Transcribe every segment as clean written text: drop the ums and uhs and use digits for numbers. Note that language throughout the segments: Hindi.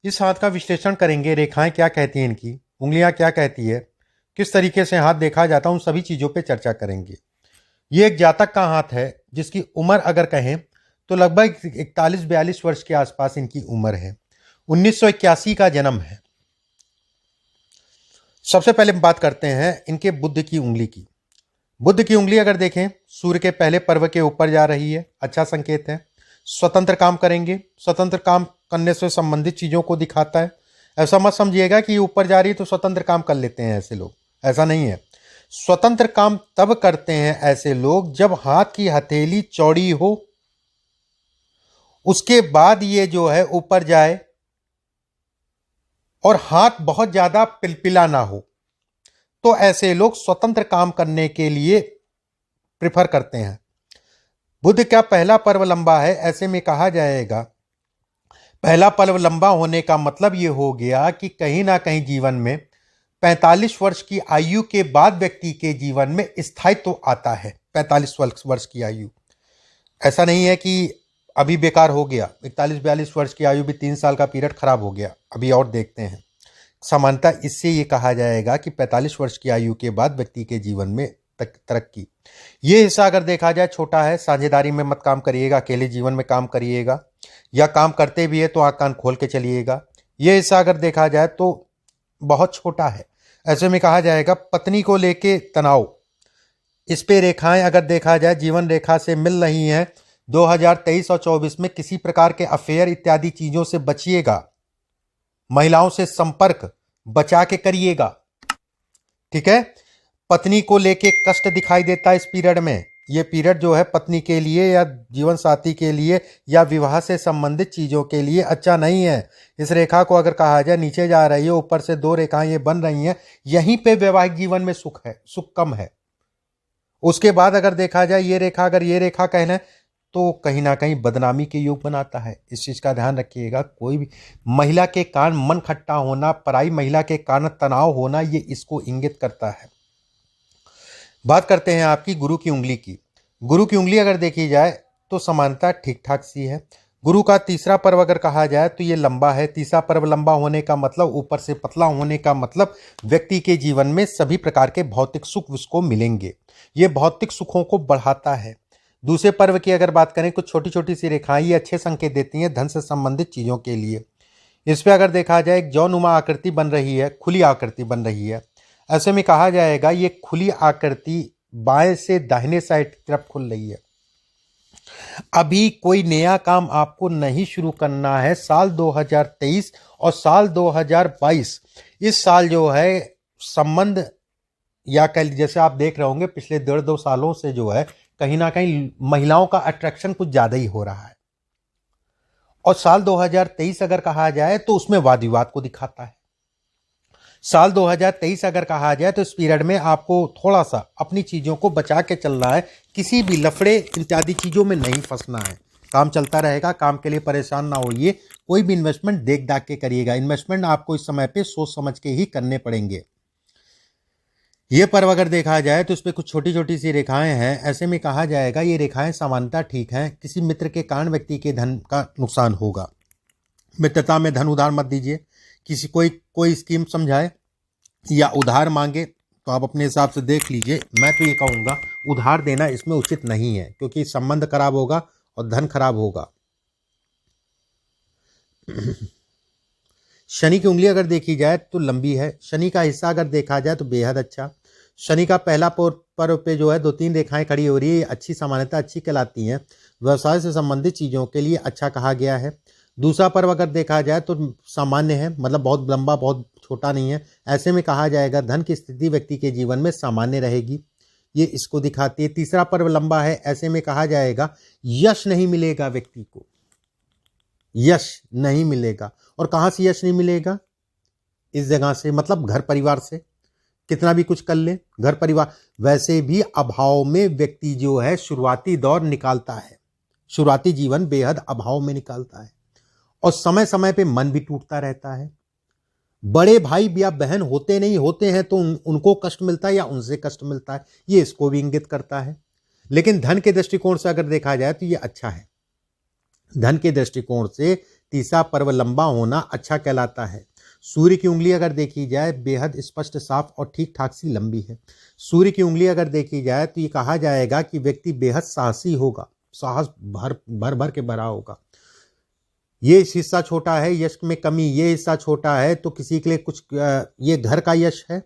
इस हाथ का विश्लेषण करेंगे, रेखाएं क्या कहती हैं इनकी, उंगलियां क्या कहती है, किस तरीके से हाथ देखा जाता है, उन सभी चीज़ों पे चर्चा करेंगे। ये एक जातक का हाथ है जिसकी उम्र अगर कहें तो लगभग 41-42 वर्ष के आसपास इनकी उम्र है। 1981 का जन्म है। सबसे पहले बात करते हैं इनके बुध की उंगली की। बुध की उंगली अगर देखें सूर्य के पहले पर्व के ऊपर जा रही है, अच्छा संकेत है। स्वतंत्र काम करेंगे, स्वतंत्र काम करने से संबंधित चीज़ों को दिखाता है। ऐसा मत समझिएगा कि ऊपर जा रही है तो स्वतंत्र काम कर लेते हैं ऐसे लोग, ऐसा नहीं है। स्वतंत्र काम तब करते हैं ऐसे लोग जब हाथ की हथेली चौड़ी हो, उसके बाद ये जो है ऊपर जाए और हाथ बहुत ज्यादा पिलपिला ना हो, तो ऐसे लोग स्वतंत्र काम करने के लिए प्रिफर करते हैं। बुध का पहला पर्व लंबा है, ऐसे में कहा जाएगा पहला पर्व लंबा होने का मतलब ये हो गया कि कहीं ना कहीं जीवन में 45 वर्ष की आयु के बाद व्यक्ति के जीवन में स्थायित्व आता है। 45 वर्ष की आयु, ऐसा नहीं है कि अभी बेकार हो गया। 41-42 वर्ष की आयु भी 3 साल का पीरियड खराब हो गया, अभी और देखते हैं। समानता इससे ये कहा जाएगा कि 45 वर्ष की आयु के बाद व्यक्ति के जीवन में तरक्की। ये हिस्सा अगर देखा जाए छोटा है, साझेदारी में मत काम करिएगा, अकेले जीवन में काम करिएगा, या काम करते भी है तो आँख कान खोल के चलिएगा। ये हिस्सा अगर देखा जाए तो बहुत छोटा है। ऐसे में कहा जाएगा पत्नी को लेके तनाव। इस पे रेखाएं अगर देखा जाए जीवन रेखा से मिल रही हैं। 2023 और 24 में किसी प्रकार के अफेयर इत्यादि चीजों से बचिएगा। महिलाओं से संपर्क बचा के करिएगा, ठीक है। पत्नी को लेके कष्ट दिखाई देता है इस पीरियड में। ये पीरियड जो है पत्नी के लिए या जीवन साथी के लिए या विवाह से संबंधित चीजों के लिए अच्छा नहीं है। इस रेखा को अगर कहा जाए नीचे जा रही है, ऊपर से 2 रेखाएं ये बन रही हैं, यहीं पे वैवाहिक जीवन में सुख है, सुख कम है। उसके बाद अगर देखा जाए ये रेखा, अगर ये रेखा कहना है तो कहीं ना कहीं बदनामी के योग बनाता है। इस चीज का ध्यान रखिएगा। कोई भी महिला के कारण मन खट्टा होना, पराई महिला के कारण तनाव होना, ये इसको इंगित करता है। बात करते हैं आपकी गुरु की उंगली की। गुरु की उंगली अगर देखी जाए तो समानता ठीक ठाक सी है। गुरु का तीसरा पर्व अगर कहा जाए तो ये लंबा है। तीसरा पर्व लंबा होने का मतलब, ऊपर से पतला होने का मतलब, व्यक्ति के जीवन में सभी प्रकार के भौतिक सुख उसको मिलेंगे। ये भौतिक सुखों को बढ़ाता है। दूसरे पर्व की अगर बात करें, कुछ छोटी छोटी सी रेखाएं ये अच्छे संकेत देती हैं धन से संबंधित चीजों के लिए। इस पे अगर देखा जाए एक जौनुमा आकृति बन रही है, खुली आकृति बन रही है। ऐसे में कहा जाएगा ये खुली आकृति बाएं से दाहिने साइड की तरफ खुल रही है। अभी कोई नया काम आपको नहीं शुरू करना है। साल 2023 और साल 2022, इस साल जो है संबंध, या कल जैसे आप देख रहे होंगे पिछले 1.5-2 सालों से जो है कहीं ना कहीं महिलाओं का अट्रैक्शन कुछ ज्यादा ही हो रहा है। और साल 2023 अगर कहा जाए तो उसमें वाद विवाद को दिखाता है। साल 2023 अगर कहा जाए तो इस पीरियड में आपको थोड़ा सा अपनी चीजों को बचा के चलना है। किसी भी लफड़े इत्यादि चीजों में नहीं फंसना है। काम चलता रहेगा, काम के लिए परेशान ना होइए। कोई भी इन्वेस्टमेंट देख दाख के करिएगा। इन्वेस्टमेंट आपको इस समय पे सोच समझ के ही करने पड़ेंगे। ये पर्व अगर देखा जाए तो इस पर कुछ छोटी छोटी सी रेखाएं हैं। ऐसे में कहा जाएगा ये रेखाएं सामान्यता ठीक हैं। किसी मित्र के कारण व्यक्ति के धन का नुकसान होगा। मित्रता में धन उधार मत दीजिए। किसी कोई स्कीम समझाए या उधार मांगे तो आप अपने हिसाब से देख लीजिए। मैं तो ये कहूँगा उधार देना इसमें उचित नहीं है, क्योंकि संबंध खराब होगा और धन खराब होगा। शनि की उंगली अगर देखी जाए तो लंबी है। शनि का हिस्सा अगर देखा जाए तो बेहद अच्छा। शनि का पहला पर्व पे जो है 2-3 रेखाएं खड़ी हो रही है, अच्छी सामान्यता अच्छी कहलाती हैं। व्यवसाय से संबंधित चीज़ों के लिए अच्छा कहा गया है। दूसरा पर्व अगर देखा जाए तो सामान्य है, मतलब बहुत लंबा बहुत छोटा नहीं है। ऐसे में कहा जाएगा धन की स्थिति व्यक्ति के जीवन में सामान्य रहेगी, ये इसको दिखाती है। तीसरा पर्व लंबा है। ऐसे में कहा जाएगा यश नहीं मिलेगा व्यक्ति को, यश नहीं मिलेगा। और कहाँ से यश नहीं मिलेगा? इस जगह से, मतलब घर परिवार से। कितना भी कुछ कर ले, घर परिवार वैसे भी अभाव में व्यक्ति जो है शुरुआती दौर निकालता है, शुरुआती जीवन बेहद अभाव में निकालता है। और समय समय पे मन भी टूटता रहता है। बड़े भाई या बहन होते नहीं होते हैं तो उनको कष्ट मिलता है या उनसे कष्ट मिलता है, ये इसको भी इंगित करता है। लेकिन धन के दृष्टिकोण से अगर देखा जाए तो ये अच्छा है। धन के दृष्टिकोण से तीसरा पर्व लंबा होना अच्छा कहलाता है। सूर्य की उंगली अगर देखी जाए बेहद स्पष्ट, साफ और ठीक ठाक सी लंबी है। सूर्य की उंगली अगर देखी जाए तो ये कहा जाएगा कि व्यक्ति बेहद साहसी होगा, साहस भर भर भर के भरा होगा। ये हिस्सा छोटा है, यश में कमी, ये हिस्सा छोटा है तो किसी के लिए कुछ, ये घर का यश है,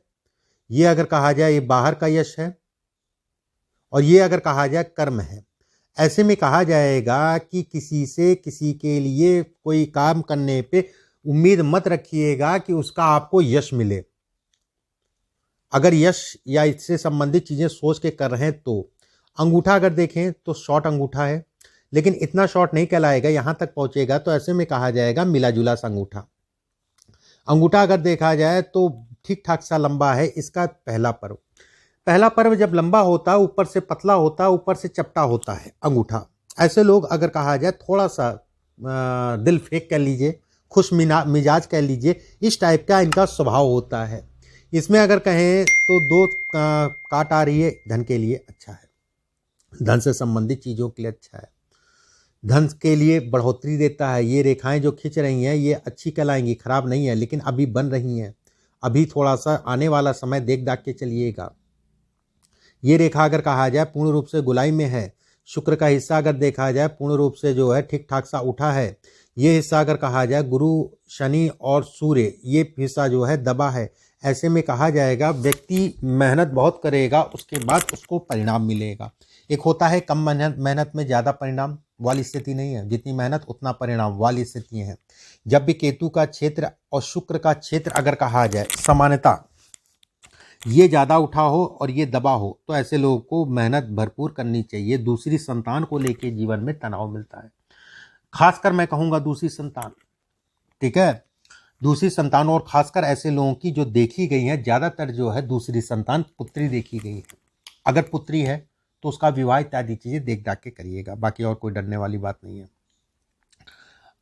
ये अगर कहा जाए ये बाहर का यश है, और ये अगर कहा जाए कर्म है। ऐसे में कहा जाएगा कि किसी से किसी के लिए कोई काम करने पे उम्मीद मत रखिएगा कि उसका आपको यश मिले। अगर यश या इससे संबंधित चीजें सोच के कर रहे हैं तो अंगूठा अगर देखें तो शॉर्ट अंगूठा है, लेकिन इतना शॉर्ट नहीं कहलाएगा, यहां तक पहुंचेगा तो ऐसे में कहा जाएगा मिला जुला सा अंगूठा। अंगूठा अगर देखा जाए तो ठीक ठाक सा लंबा है इसका पहला पर्व जब लंबा होता, ऊपर से पतला होता, ऊपर से चपटा होता है अंगूठा। ऐसे लोग अगर कहा जाए थोड़ा सा दिल फेंक कह लीजिए, खुश मिजाज कह लीजिए, इस टाइप का इनका स्वभाव होता है। इसमें अगर कहें तो दो काट आ रही है, धन के लिए अच्छा है, धन से संबंधित चीज़ों के लिए अच्छा है, धन के लिए बढ़ोतरी देता है। ये रेखाएं जो खिंच रही हैं ये अच्छी कहलाएंगी, खराब नहीं है, लेकिन अभी बन रही हैं, अभी थोड़ा सा आने वाला समय देख दाख के चलिएगा। ये रेखा अगर कहा जाए पूर्ण रूप से गुलाई में है, शुक्र का हिस्सा अगर देखा जाए पूर्ण रूप से जो है ठीक ठाक सा उठा है। ये हिस्सा अगर कहा जाए गुरु शनि और सूर्य, ये हिस्सा जो है दबा है। ऐसे में कहा जाएगा व्यक्ति मेहनत बहुत करेगा, उसके बाद उसको परिणाम मिलेगा। एक होता है कम मेहनत में ज़्यादा परिणाम वाली स्थिति नहीं है, जितनी मेहनत उतना परिणाम वाली स्थिति है। जब भी केतु का क्षेत्र और शुक्र का क्षेत्र अगर कहा जाए समानता, ये ज़्यादा उठा हो और ये दबा हो, तो ऐसे लोगों को मेहनत भरपूर करनी चाहिए। दूसरी संतान को लेके जीवन में तनाव मिलता है, खासकर मैं कहूँगा दूसरी संतान, ठीक है, दूसरी संतान, और खासकर ऐसे लोगों की जो देखी गई है, ज़्यादातर जो है दूसरी संतान पुत्री देखी गई है। अगर पुत्री है तो उसका विवाह इत्यादि चीज़ें देख दाख के करिएगा, बाकी और कोई डरने वाली बात नहीं है।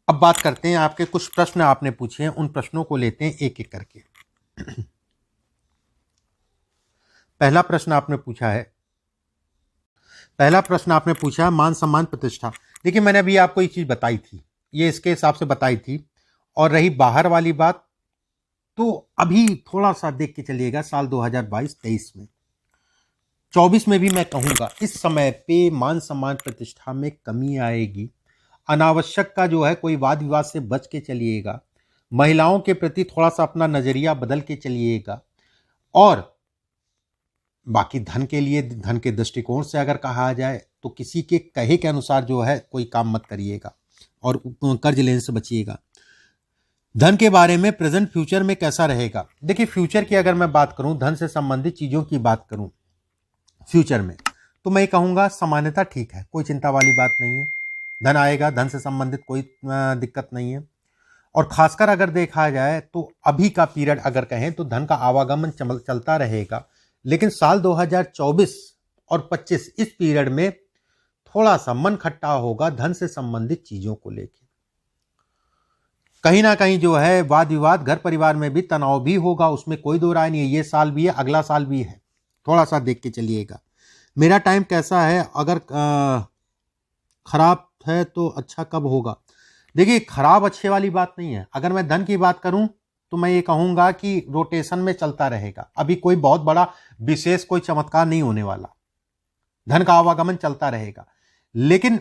अब बात करते हैं, आपके कुछ प्रश्न आपने पूछे हैं, उन प्रश्नों को लेते हैं एक एक करके। पहला प्रश्न आपने पूछा है मान सम्मान प्रतिष्ठा। देखिए मैंने अभी आपको एक चीज़ बताई थी, ये इसके हिसाब से बताई थी। और रही बाहर वाली बात, तो अभी थोड़ा सा देख के चलिएगा साल 2022-23 में, 24 में भी मैं कहूँगा इस समय पे मान सम्मान प्रतिष्ठा में कमी आएगी। अनावश्यक का जो है कोई वाद विवाद से बच के चलिएगा, महिलाओं के प्रति थोड़ा सा अपना नज़रिया बदल के चलिएगा। और बाकी धन के लिए, धन के दृष्टिकोण से अगर कहा जाए तो किसी के कहे के अनुसार जो है कोई काम मत करिएगा और कर्ज लेने से बचिएगा। धन के बारे में प्रेजेंट फ्यूचर में कैसा रहेगा, देखिए फ्यूचर की अगर मैं बात करूं, धन से संबंधित चीज़ों की बात करूं फ्यूचर में, तो मैं कहूँगा सामान्यता ठीक है, कोई चिंता वाली बात नहीं है। धन आएगा, धन से संबंधित कोई दिक्कत नहीं है। और खासकर अगर देखा जाए तो अभी का पीरियड अगर कहें तो धन का आवागमन चलता रहेगा, लेकिन साल 2024 और 25 इस पीरियड में थोड़ा सा मन खट्टा होगा धन से संबंधित चीज़ों को लेकर। कहीं ना कहीं जो है वाद विवाद, घर परिवार में भी तनाव भी होगा, उसमें कोई दो राय नहीं है। ये साल भी है, अगला साल भी है, थोड़ा सा देख के चलिएगा। मेरा टाइम कैसा है, अगर खराब है तो अच्छा कब होगा, देखिए खराब अच्छे वाली बात नहीं है। अगर मैं धन की बात करूं तो मैं ये कहूंगा कि रोटेशन में चलता रहेगा, अभी कोई बहुत बड़ा विशेष कोई चमत्कार नहीं होने वाला, धन का आवागमन चलता रहेगा। लेकिन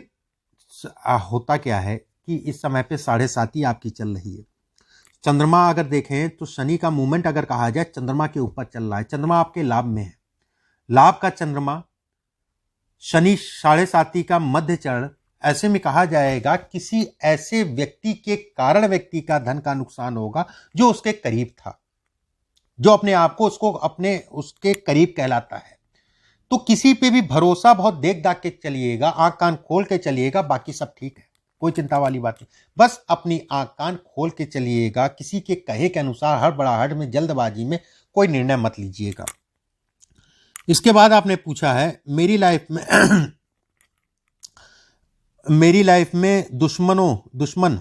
होता क्या है कि इस समय पे 7.5 आपकी चल रही है। चंद्रमा अगर देखें तो शनि का मूवमेंट अगर कहा जाए चंद्रमा के ऊपर चल रहा है, चंद्रमा आपके लाभ में है, लाभ का चंद्रमा, शनि 7.5 का मध्य चरण। ऐसे में कहा जाएगा किसी ऐसे व्यक्ति के कारण व्यक्ति का धन का नुकसान होगा जो उसके करीब था, जो अपने आप को उसके करीब कहलाता है। तो किसी पे भी भरोसा बहुत देख दाख के चलिएगा, आंख कान खोल के चलिएगा, बाकी सब ठीक है, कोई चिंता वाली बात नहीं। बस अपनी आंख कान खोल के चलिएगा, किसी के कहे के अनुसार हड़बड़ाहट में, जल्दबाजी में कोई निर्णय मत लीजिएगा। इसके बाद आपने पूछा है मेरी लाइफ में दुश्मन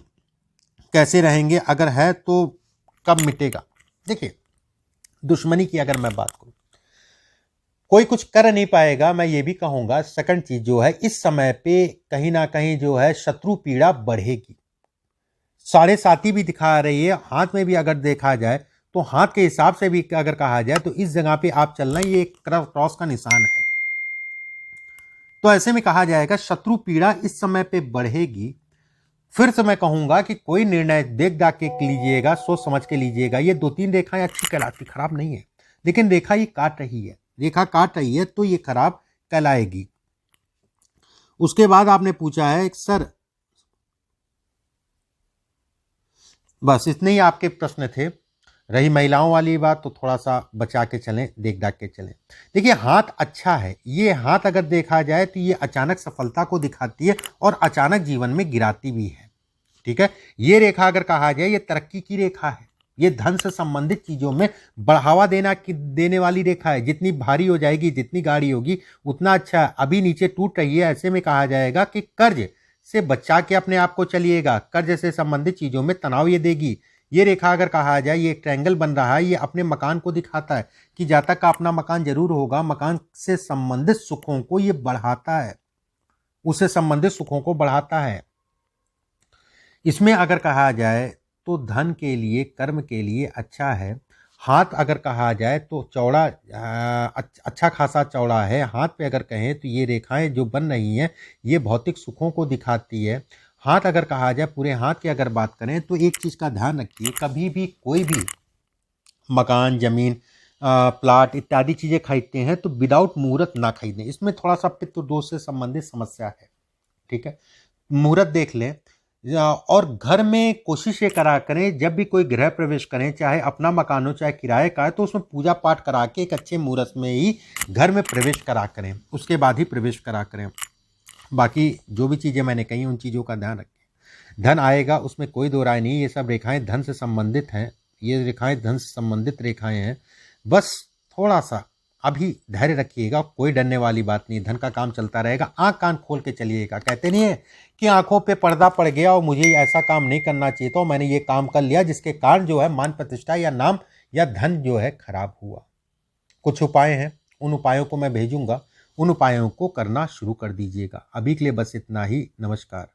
कैसे रहेंगे, अगर है तो कब मिटेगा। देखिए दुश्मनी की अगर मैं बात करूं, कोई कुछ कर नहीं पाएगा, मैं ये भी कहूंगा। सेकंड चीज जो है, इस समय पे कहीं ना कहीं जो है शत्रु पीड़ा बढ़ेगी, साढ़े साती भी दिखा रही है, हाथ में भी अगर देखा जाए तो हाथ के हिसाब से भी अगर कहा जाए तो इस जगह पे आप चलना, ये एक क्रॉस का निशान है। तो ऐसे में कहा जाएगा शत्रु पीड़ा इस समय पे बढ़ेगी। फिर से मैं कहूंगा कि कोई निर्णय देख दाख के लीजिएगा, सोच समझ के लीजिएगा। ये 2-3 रेखाएं अच्छी कहलाती, खराब नहीं है, लेकिन रेखा ये काट रही है, रेखा काट रही है तो ये खराब कहलाएगी। उसके बाद आपने पूछा है सर, बस इतने ही आपके प्रश्न थे। रही महिलाओं वाली बात तो थोड़ा सा बचा के चलें, देख दाख के चलें। देखिए हाथ अच्छा है, ये हाथ अगर देखा जाए तो ये अचानक सफलता को दिखाती है और अचानक जीवन में गिराती भी है। ठीक है, ये रेखा अगर कहा जाए ये तरक्की की रेखा है, ये धन से संबंधित चीजों में बढ़ावा देने वाली रेखा है। जितनी भारी हो जाएगी, जितनी गाढ़ी होगी उतना अच्छा है। अभी नीचे टूट रही है, ऐसे में कहा जाएगा कि कर्ज से बचा के अपने आप को चलिएगा, कर्ज से संबंधित चीजों में तनाव ये देगी। ये रेखा अगर कहा जाए, ये एक ट्रायंगल बन रहा है, ये अपने मकान को दिखाता है कि जातक का अपना मकान जरूर होगा, मकान से संबंधित सुखों को ये बढ़ाता है, उससे संबंधित सुखों को बढ़ाता है। इसमें अगर कहा जाए तो धन के लिए, कर्म के लिए अच्छा है। हाथ अगर कहा जाए तो चौड़ा, अच्छा खासा चौड़ा है। हाथ पे अगर कहें तो ये रेखाएं जो बन रही हैं ये भौतिक सुखों को दिखाती है। हाथ अगर कहा जाए, पूरे हाथ की अगर बात करें तो एक चीज़ का ध्यान रखिए, कभी भी कोई भी मकान, जमीन, प्लाट इत्यादि चीज़ें खरीदते हैं तो विदाउट मुहूर्त ना खरीदें। इसमें थोड़ा सा पितृ दोष से संबंधित समस्या है। ठीक है, मुहूर्त देख लें। और घर में कोशिश ये करा करें, जब भी कोई गृह प्रवेश करें, चाहे अपना मकान हो चाहे किराए का है, तो उसमें पूजा पाठ करा के एक अच्छे मुहूर्त में ही घर में प्रवेश करा करें, उसके बाद ही प्रवेश करा करें। बाकी जो भी चीज़ें मैंने कही उन चीज़ों का ध्यान रखें। धन आएगा, उसमें कोई दो राय नहीं। ये सब रेखाएं धन से संबंधित हैं, ये रेखाएं धन से संबंधित रेखाएं हैं। बस थोड़ा सा अभी धैर्य रखिएगा, कोई डरने वाली बात नहीं, धन का काम चलता रहेगा। आंख कान खोल के चलिएगा। कहते नहीं है कि आंखों पे पर्दा पड़ गया और मुझे ऐसा काम नहीं करना चाहिए था, मैंने ये काम कर लिया जिसके कारण जो है मान प्रतिष्ठा या नाम या धन जो है खराब हुआ। कुछ उपाय हैं, उन उपायों को मैं भेजूंगा, उन उपायों को करना शुरू कर दीजिएगा। अभी के लिए बस इतना ही। नमस्कार।